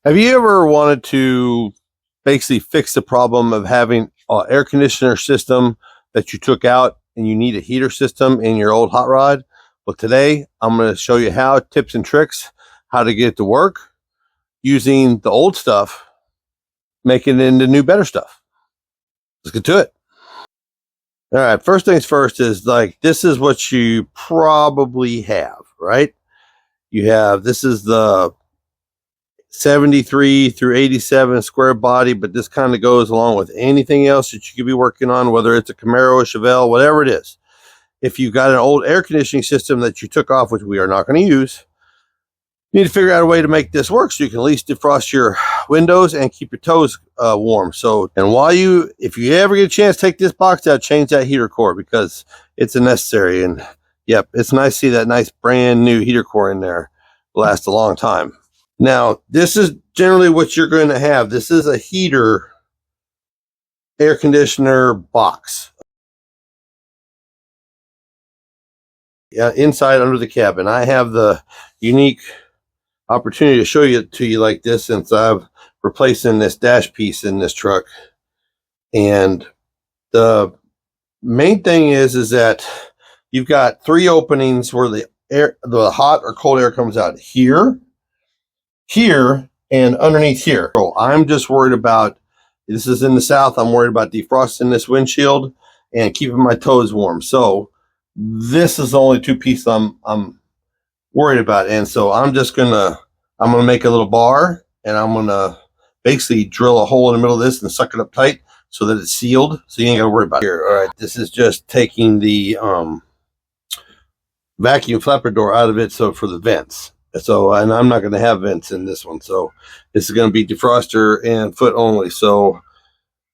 Have you ever wanted to basically fix the problem of having an air conditioner system that you took out and you need a heater system in your old hot rod? Well, today I'm going to show you how, tips and tricks, how to get it to work using the old stuff, making it into new, better stuff. Let's get to it. All right, first things first is this is what you probably have, right? You have, this is the 73 through 87 square body, but this kind of goes along with anything else that you could be working on, whether it's a Camaro, a Chevelle, whatever it is. If you've got an old air conditioning system that you took off, which we are not going to use, you need to figure out a way to make this work so you can at least defrost your windows and keep your toes warm. So, and if you ever get a chance, take this box out, change that heater core because it's a necessary. And yep, it's nice to see that nice brand new heater core in there. Last a long time. Now, this is generally what you're going to have. This is a heater air conditioner box. Yeah, inside under the cabin. I have the unique opportunity to show it to you like this since I'm replacing this dash piece in this truck. And the main thing is that you've got three openings where the hot or cold air comes out. Here, and underneath here. So I'm just worried about, this is in the south, I'm worried about defrosting this windshield and keeping my toes warm. So this is the only two pieces I'm worried about. And so I'm gonna make a little bar and I'm gonna basically drill a hole in the middle of this and suck it up tight so that it's sealed. So you ain't gotta worry about it. Here, all right, this is just taking the vacuum flapper door out of it, so for the vents. So, and I'm not going to have vents in this one, so this is going to be defroster and foot only. So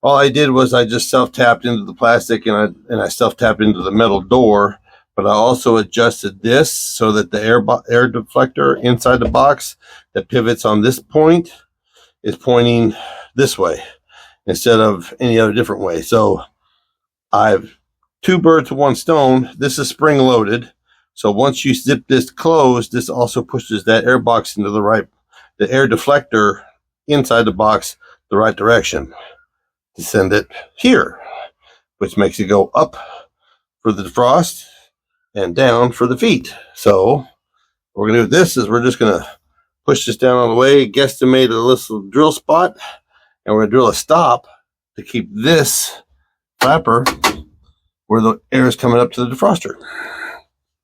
all I did was I just self-tapped into the plastic and I self-tapped into the metal door, but I also adjusted this so that the air deflector inside the box that pivots on this point is pointing this way instead of any other different way. So I've two birds with one stone. This is spring loaded. So once you zip this closed, this also pushes that air box into the air deflector inside the box, the right direction to send it here, which makes it go up for the defrost and down for the feet. So what we're going to do with this is we're just going to push this down all the way, guesstimate a little drill spot, and we're going to drill a stop to keep this flapper where the air is coming up to the defroster.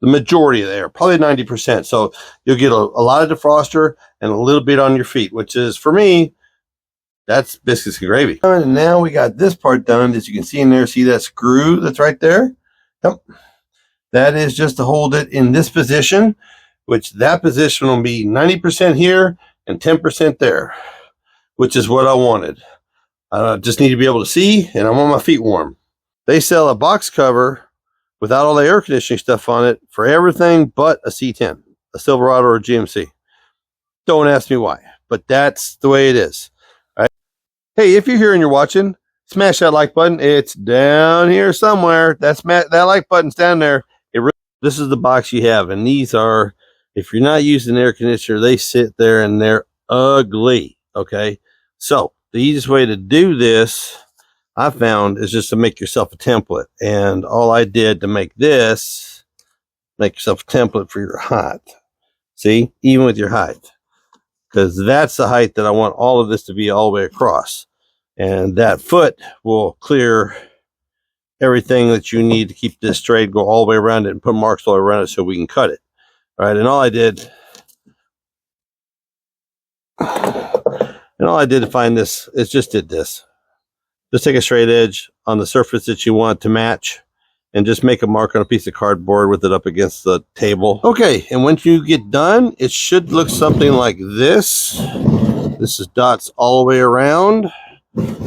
The majority of the air, probably 90%. So you'll get a lot of defroster and a little bit on your feet, which is, for me, that's biscuits and gravy. And now we got this part done. As you can see in there, see that screw that's right there? Yep. That is just to hold it in this position, which that position will be 90% here and 10% there, which is what I wanted. I just need to be able to see, and I want my feet warm. They sell a box cover without all the air conditioning stuff on it for everything but a C10, a Silverado or a GMC. Don't ask me why, but that's the way it is. All right. Hey, if you're here and you're watching, smash that like button. It's down here somewhere. That like button's down there. This is the box you have, and these are, if you're not using an air conditioner, they sit there and they're ugly. Okay, so the easiest way to do this, I found, is just to make yourself a template. And all I did to make this, make yourself a template for your height. See, even with your height, because that's the height that I want all of this to be all the way across. And that foot will clear everything that you need to keep this straight, go all the way around it and put marks all around it so we can cut it. All right, and all I did to find this is just did this. Just take a straight edge on the surface that you want to match and just make a mark on a piece of cardboard with it up against the table. Okay, and once you get done, it should look something like this. This is dots all the way around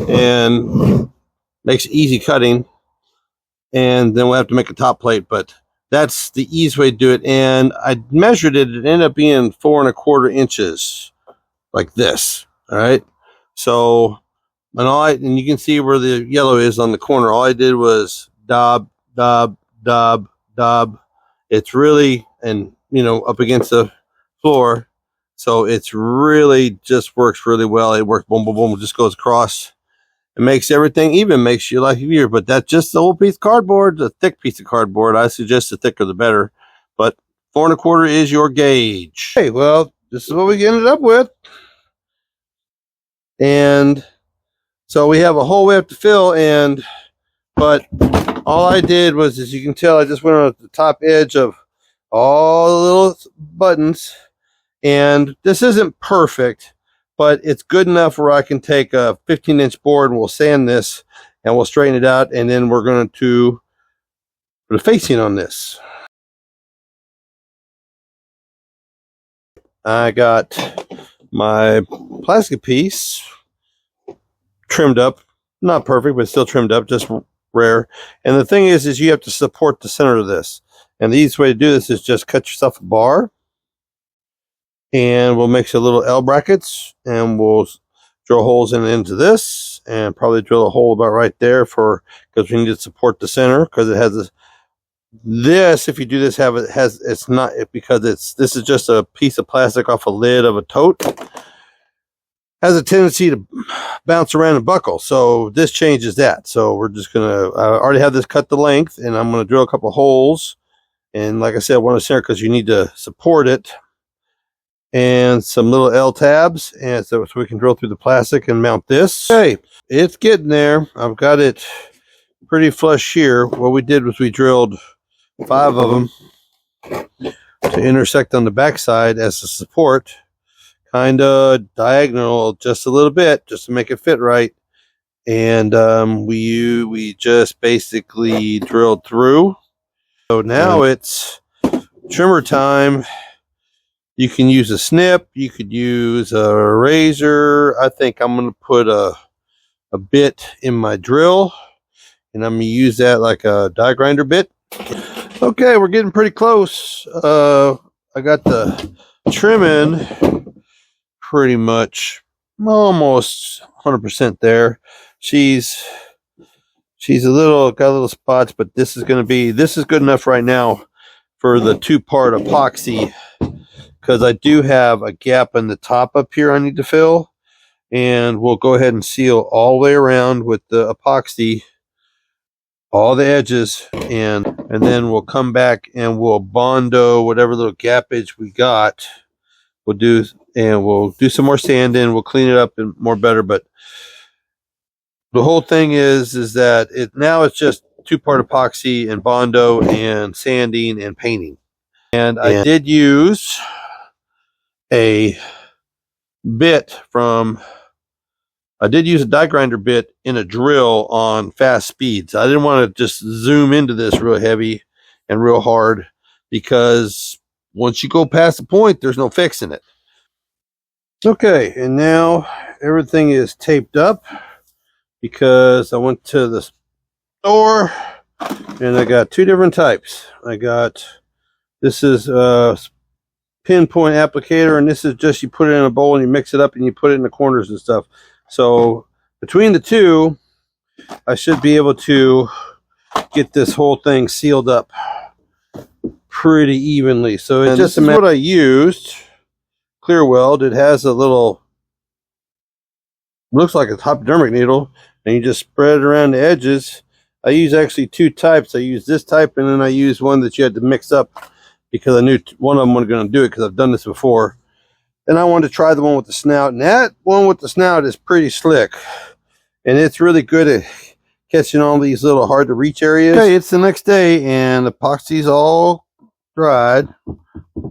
and makes it easy cutting. And then we'll have to make a top plate, but that's the easy way to do it. And I measured it. It ended up being 4 1/4 inches like this. All right. So, and you can see where the yellow is on the corner. All I did was dab. It's really, and up against the floor. So it's really just works really well. It works boom, boom, boom. It just goes across. It makes everything even, makes your life easier. But that's just the whole piece of cardboard, the thick piece of cardboard. I suggest the thicker the better. But 4 1/4 is your gauge. Okay, well, this is what we ended up with. And so we have a hole we have to fill, but all I did was, as you can tell, I just went on the top edge of all the little buttons. And this isn't perfect, but it's good enough where I can take a 15-inch board and we'll sand this and we'll straighten it out, and then we're going to put a facing on this. I got my plastic piece trimmed up, not perfect, but still trimmed up, just rare. And the thing is you have to support the center of this. And the easiest way to do this is just cut yourself a bar, and we'll make some little L brackets, and we'll drill holes into this, and probably drill a hole about right there because we need to support the center, because it has this. If you do this, it's not, because this is just a piece of plastic off a lid of a tote, has a tendency to bounce around and buckle. So this changes that. So we're just gonna, I already have this cut the length, and I'm gonna drill a couple holes, and like I said, I want to center because you need to support it, and some little L tabs, and so we can drill through the plastic and mount this. Okay, it's getting there. I've got it pretty flush here. What we did was we drilled 5 of them to intersect on the backside as a support, kind of diagonal just a little bit, just to make it fit right. And we just basically drilled through. So now it's trimmer time. You can use a snip, you could use a razor. I think I'm going to put a bit in my drill, and I'm going to use that like a die grinder bit. Okay, we're getting pretty close. I got the trimming pretty much almost 100% there. She's got little spots, but this is good enough right now for the 2-part epoxy, because I do have a gap in the top up here I need to fill, and we'll go ahead and seal all the way around with the epoxy, all the edges, and then we'll come back and we'll Bondo whatever little gappage we got. We'll do some more sanding. We'll clean it up and more better. But the whole thing is that now it's just 2-part epoxy and Bondo and sanding and painting. And I did use a die grinder bit in a drill on fast speeds. I didn't want to just zoom into this real heavy and real hard, because once you go past the point, there's no fixing it. Okay, and now everything is taped up, because I went to the store and I got 2 different types. This is pinpoint applicator, and this is just, you put it in a bowl and you mix it up and you put it in the corners and stuff. So between the two, I should be able to get this whole thing sealed up pretty evenly. So it's just what I used, clear weld. It has a little, looks like a hypodermic needle, and you just spread it around the edges. I use actually 2 types. I use this type, and then I use one that you had to mix up, because I knew one of them was going to do it, because I've done this before. And I wanted to try the one with the snout, and that one with the snout is pretty slick, and it's really good at catching all these little hard to reach areas. Okay, it's the next day, and the epoxy's all dried.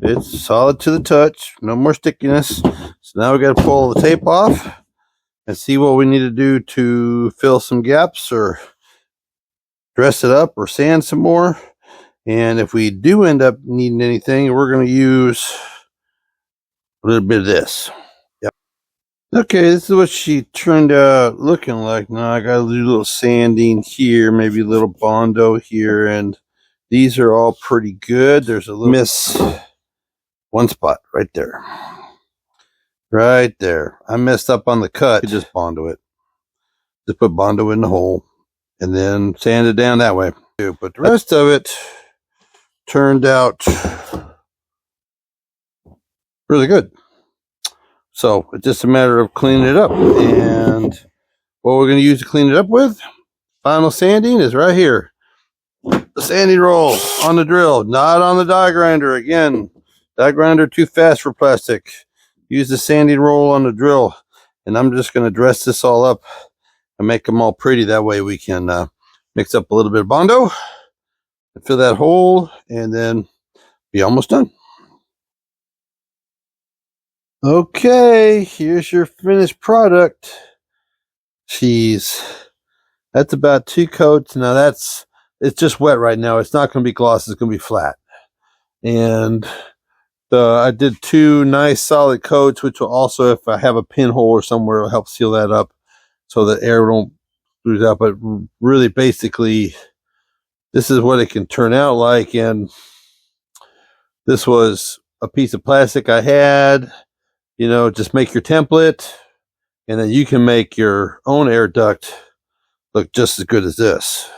It's solid to the touch, no more stickiness. So now we got to pull the tape off and see what we need to do to fill some gaps or dress it up or sand some more. And if we do end up needing anything, we're going to use a little bit of this. Yep. Okay, this is what she turned out looking like. Now I got to do a little sanding here, maybe a little Bondo here, and these are all pretty good. There's a little miss, one spot right there. Right there. I messed up on the cut. You just Bondo it. Just put Bondo in the hole and then sand it down that way. But the rest of it turned out really good. So it's just a matter of cleaning it up. And what we're going to use to clean it up with, final sanding, is right here. The sanding roll on the drill, not on the die grinder. Again, die grinder too fast for plastic. Use the sanding roll on the drill. And I'm just going to dress this all up and make them all pretty. That way we can mix up a little bit of Bondo and fill that hole and then be almost done. Okay, here's your finished product. That's about 2 coats. Now it's just wet right now. It's not going to be gloss. It's going to be flat. And I did 2 nice solid coats, which will also, if I have a pinhole or somewhere, it'll help seal that up so that air don't lose out. But really, basically, this is what it can turn out like. And this was a piece of plastic I had. You know, just make your template, and then you can make your own air duct look just as good as this.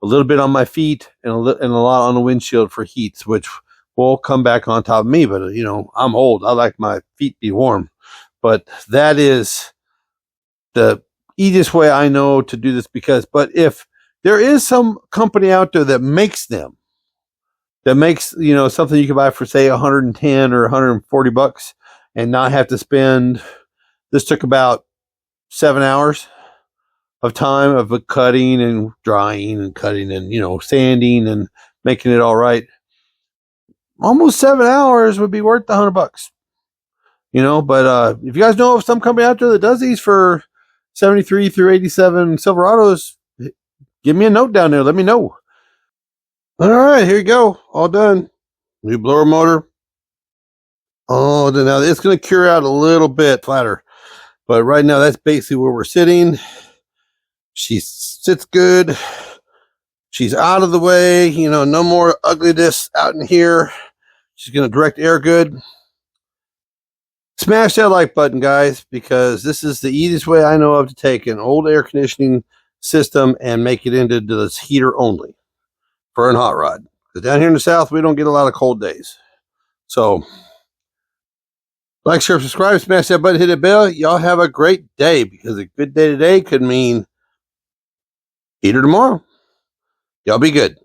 A little bit on my feet and a lot on the windshield for heats, which will come back on top of me. But, you know, I'm old. I like my feet to be warm. But that is the easiest way I know to do this but if there is some company out there that makes them, that makes, you know, something you can buy for, say, 110 or 140 bucks and not have to spend, this took about 7 hours of time of cutting and drying and cutting and, you know, sanding and making it all right. Almost 7 hours would be worth the 100 bucks, you know. But if you guys know of some company out there that does these for 73 through 87 Silverados, give me a note down there. Let me know. All right, here you go. All done. New blower motor. Oh, now it's going to cure out a little bit flatter. But right now, that's basically where we're sitting. She sits good. She's out of the way. You know, no more ugliness out in here. She's going to direct air good. Smash that like button, guys, because this is the easiest way I know of to take an old air conditioning system and make it into this heater only for an hot rod. Because down here in the South, we don't get a lot of cold days. So, like, share, subscribe, smash that button, hit the bell. Y'all have a great day, because a good day today could mean heater tomorrow. Y'all be good.